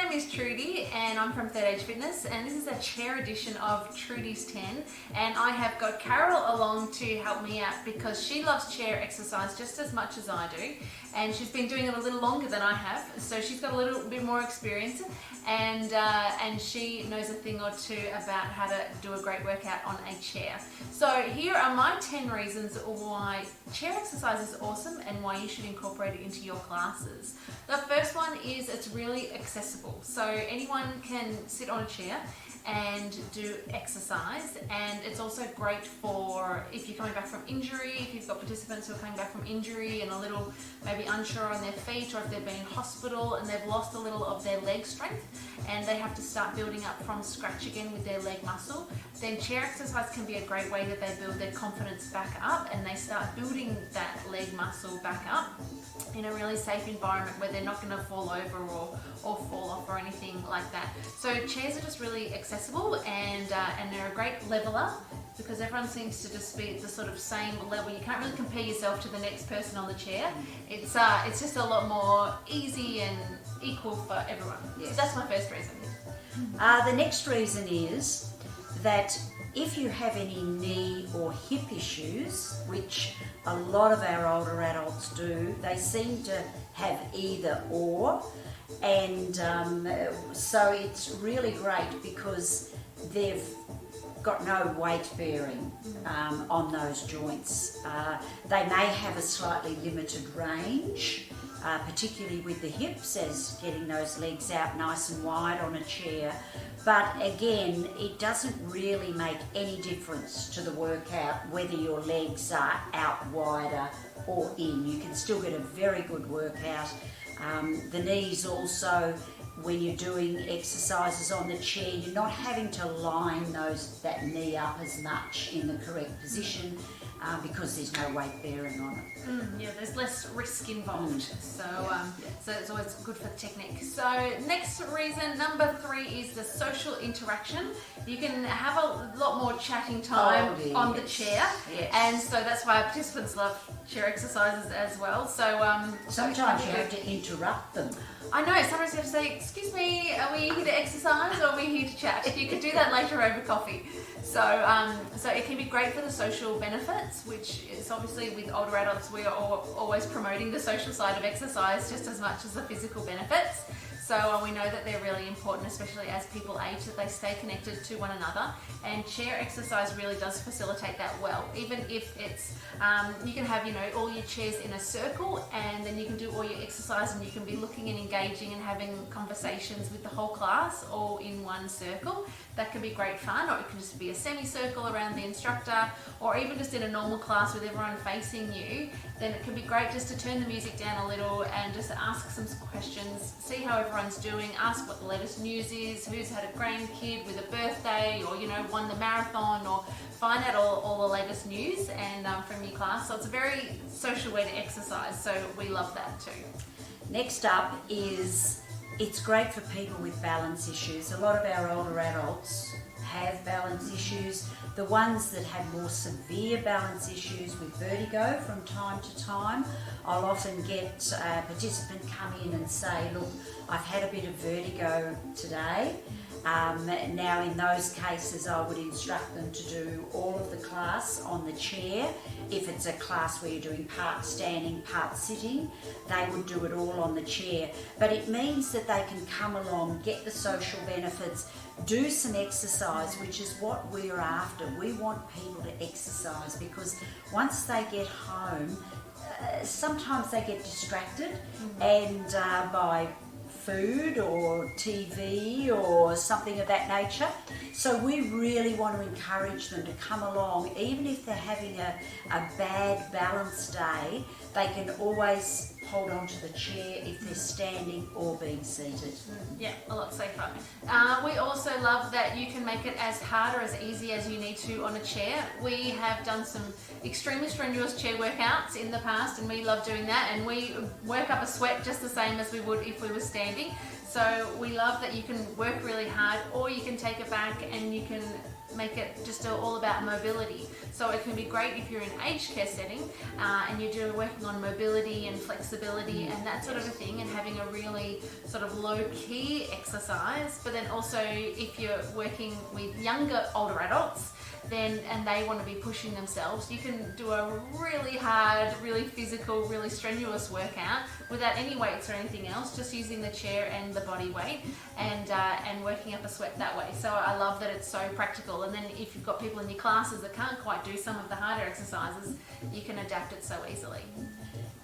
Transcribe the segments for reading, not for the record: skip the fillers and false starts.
name is Trudi and I'm from Third Age Fitness, and this is a chair edition of Trudi's 10, and I have got Carol along to help me out because she loves chair exercise just as much as I do, and she's been doing it a little longer than I have, so she's got a little bit more experience, and she knows a thing or two about how to do a great workout on a chair. So here are my 10 reasons why chair exercise is awesome and why you should incorporate it into your classes. The first one is it's really accessible. So anyone can sit on a chair and do exercise, and it's also great for if you're coming back from injury, if you've got participants who are coming back from injury and a little maybe unsure on their feet, or if they've been in hospital and they've lost a little of their leg strength and they have to start building up from scratch again with their leg muscle, then chair exercise can be a great way that they build their confidence back up and they start building that leg muscle back up in a really safe environment where they're not going to fall over or fall off or anything like that. So chairs are just really accessible, and they're a great leveler because everyone seems to just be at the sort of same level. You can't really compare yourself to the next person on the chair. It's just a lot more easy and equal for everyone. Yes. So that's my first reason. The next reason is that if you have any knee or hip issues, which a lot of our older adults do, they seem to have either or, and so it's really great because they've got no weight bearing on those joints. They may have a slightly limited range, particularly with the hips, as getting those legs out nice and wide on a chair. But again, it doesn't really make any difference to the workout whether your legs are out wider or in. You can still get a very good workout. The knees also, when you're doing exercises on the chair, you're not having to line that knee up as much in the correct position because there's no weight bearing on it. Yeah, there's less risk involved, so it's always good for technique. So next reason, number 3, is the social interaction. You can have a lot more chatting time on the chair, and so that's why participants love chair exercises as well. So sometimes you have to interrupt them. I know, sometimes you have to say, excuse me, are we here to exercise or are we here to chat? You could do that later over coffee. So it can be great for the social benefits, which is obviously with older adults, we are always promoting the social side of exercise just as much as the physical benefits. So we know that they're really important, especially as people age, that they stay connected to one another, and chair exercise really does facilitate that well. Even if it's, you can have, all your chairs in a circle, and then you can do all your exercise and you can be looking and engaging and having conversations with the whole class all in one circle. That can be great fun, or it can just be a semicircle around the instructor, or even just in a normal class with everyone facing you. Then it can be great just to turn the music down a little and just ask some questions, see how everyone's doing, ask what the latest news is, who's had a grandkid with a birthday, or won the marathon, or find out all the latest news and from your class. So it's a very social way to exercise, so we love that too. Next up is it's great for people with balance issues. A lot of our older adults have balance issues. The ones that have more severe balance issues with vertigo from time to time, I'll often get a participant come in and say, look, I've had a bit of vertigo today. Now in those cases I would instruct them to do all of the class on the chair. If it's a class where you're doing part standing, part sitting, they would do it all on the chair. But it means that they can come along, get the social benefits, do some exercise, which is what we're after. We want people to exercise because once they get home, sometimes they get distracted and by food or TV or something of that nature. So we really want to encourage them to come along. Even if they're having a bad balance day, they can always hold on to the chair if they're standing or being seated. Yeah, a lot safer. We also love that you can make it as hard or as easy as you need to on a chair. We have done some extremely strenuous chair workouts in the past, and we love doing that, and we work up a sweat just the same as we would if we were standing. So we love that you can work really hard, or you can take it back and you can make it just all about mobility. So it can be great if you're in an aged care setting and you're working on mobility and flexibility flexibility and that sort of a thing, and having a really sort of low-key exercise. But then also, if you're working with older adults, and they want to be pushing themselves, you can do a really hard, really physical, really strenuous workout without any weights or anything else, just using the chair and the body weight, and working up a sweat that way. So I love that it's so practical. And then if you've got people in your classes that can't quite do some of the harder exercises, you can adapt it so easily.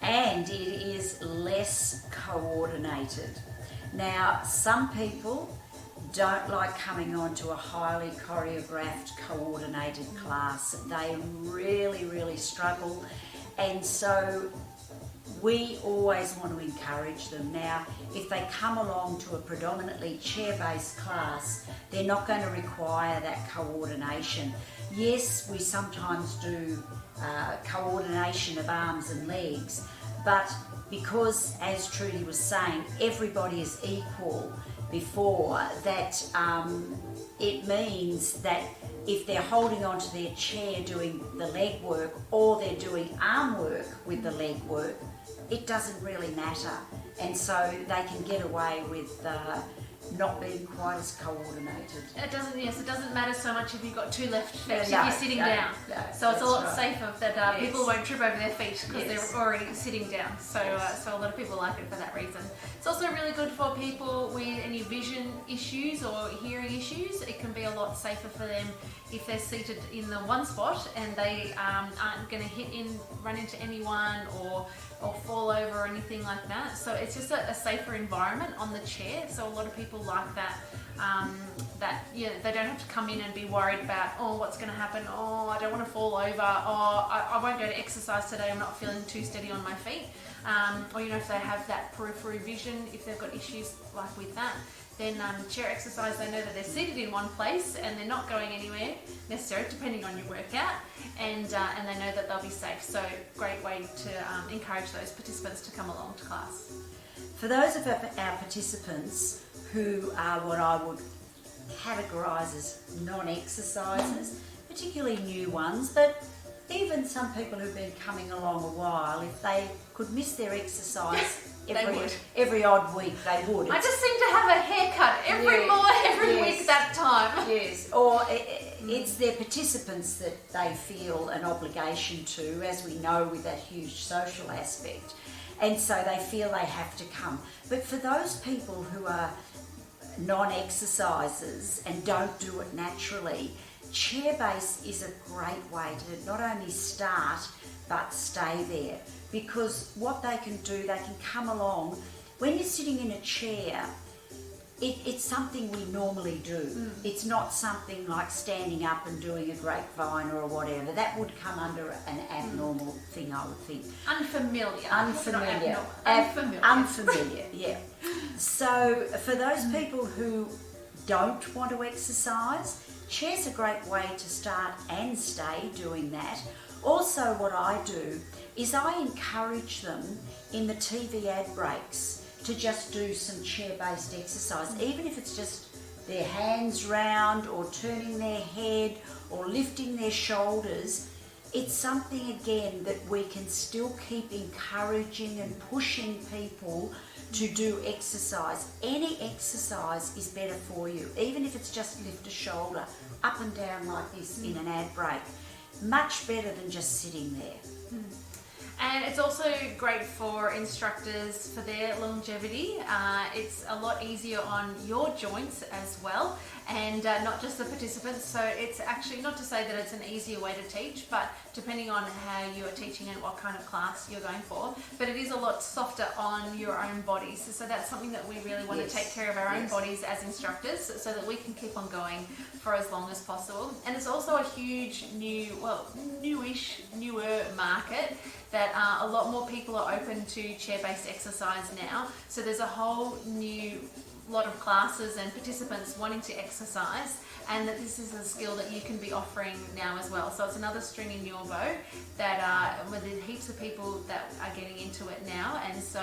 And it is less coordinated. Now, some people don't like coming on to a highly choreographed, coordinated class. They really, really struggle. And so we always want to encourage them. Now, if they come along to a predominantly chair-based class, they're not going to require that coordination. Yes, we sometimes do coordination of arms and legs, but because, as Trudi was saying, everybody is equal before that, it means that if they're holding onto their chair doing the leg work, or they're doing arm work with the leg work, it doesn't really matter. And so they can get away with not being quite as coordinated. It doesn't matter so much if you've got two left feet, if No, you're sitting down. No, so it's a lot right. safer that Yes. people won't trip over their feet because Yes. they're already sitting down. So so a lot of people like it for that reason. It's also really good for people with any vision issues or hearing issues. It can be a lot safer for them if they're seated in the one spot and they aren't going to run into anyone or fall over or anything like that. So it's just a safer environment on the chair. So a lot of people like that. They don't have to come in and be worried about, what's going to happen, I don't want to fall over, I won't go to exercise today, I'm not feeling too steady on my feet. Or if they have that peripheral vision, if they've got issues like with that, then chair exercise, they know that they're seated in one place and they're not going anywhere necessarily, depending on your workout, and they know that they'll be safe. So great way to encourage those participants to come along to class. For those of our participants who are what I would categorise as non-exercisers, particularly new ones, but even some people who've been coming along a while, if they could miss their exercise every odd week, they would. I just seem to have a haircut every week that time. Yes, or it's their participants that they feel an obligation to, as we know, with that huge social aspect. And so they feel they have to come. But for those people who are non-exercisers and don't do it naturally, chair-based is a great way to not only start but stay there. Because what they can do, they can come along. When you're sitting in a chair, it's something we normally do. It's not something like standing up and doing a grapevine or whatever. That would come under an abnormal thing, I would think. Unfamiliar, yeah. So for those people who don't want to exercise, chair's a great way to start and stay doing that. Also, what I do is I encourage them in the TV ad breaks to just do some chair-based exercise, even if it's just their hands round or turning their head or lifting their shoulders. It's something, again, that we can still keep encouraging and pushing people to do exercise. Any exercise is better for you, even if it's just lift a shoulder up and down like this in an ad break. Much better than just sitting there. And it's also great for instructors for their longevity. It's a lot easier on your joints as well, and not just the participants. So it's actually not to say that it's an easier way to teach, but depending on how you are teaching and what kind of class you're going for, but it is a lot softer on your own bodies. So that's something that we really want to take care of our own bodies as instructors, so that we can keep on going for as long as possible. And it's also a huge newer market that a lot more people are open to chair-based exercise now. So there's a whole new lot of classes and participants wanting to exercise, and that this is a skill that you can be offering now as well. So it's another string in your bow that there's heaps of people that are getting into it now. And so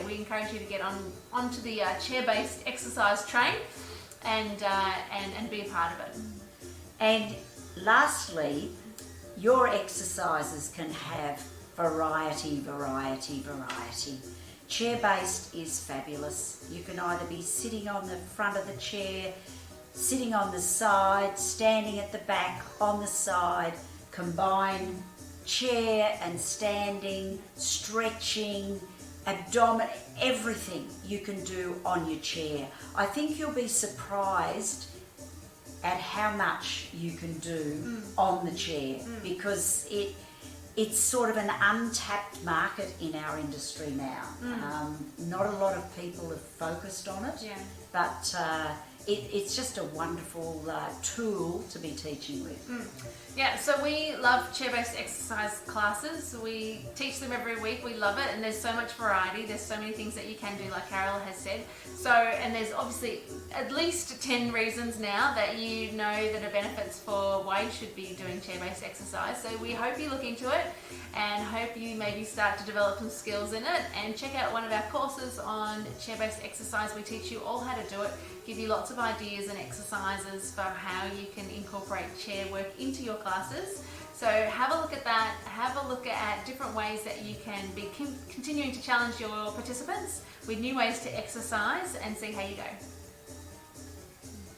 we encourage you to get onto the chair-based exercise train and be a part of it. And lastly, your exercises can have variety, variety, variety. Chair-based is fabulous. You can either be sitting on the front of the chair, sitting on the side, standing at the back, on the side, combine chair and standing, stretching, abdomen, everything you can do on your chair. I think you'll be surprised at how much you can do on the chair because it's sort of an untapped market in our industry now. Not a lot of people have focused on it, but it's just a wonderful tool to be teaching with. Yeah, so we love chair-based exercise classes. We teach them every week. We love it, and there's so much variety. There's so many things that you can do, like Carol has said. So, and there's obviously at least 10 reasons now that you know that are benefits for why you should be doing chair-based exercise. So we hope you look into it and hope you maybe start to develop some skills in it, and check out one of our courses on chair-based exercise. We teach you all how to do it, give you lots of ideas and exercises for how you can incorporate chair work into your classes. So have a look at that, have a look at different ways that you can be continuing to challenge your participants with new ways to exercise and see how you go.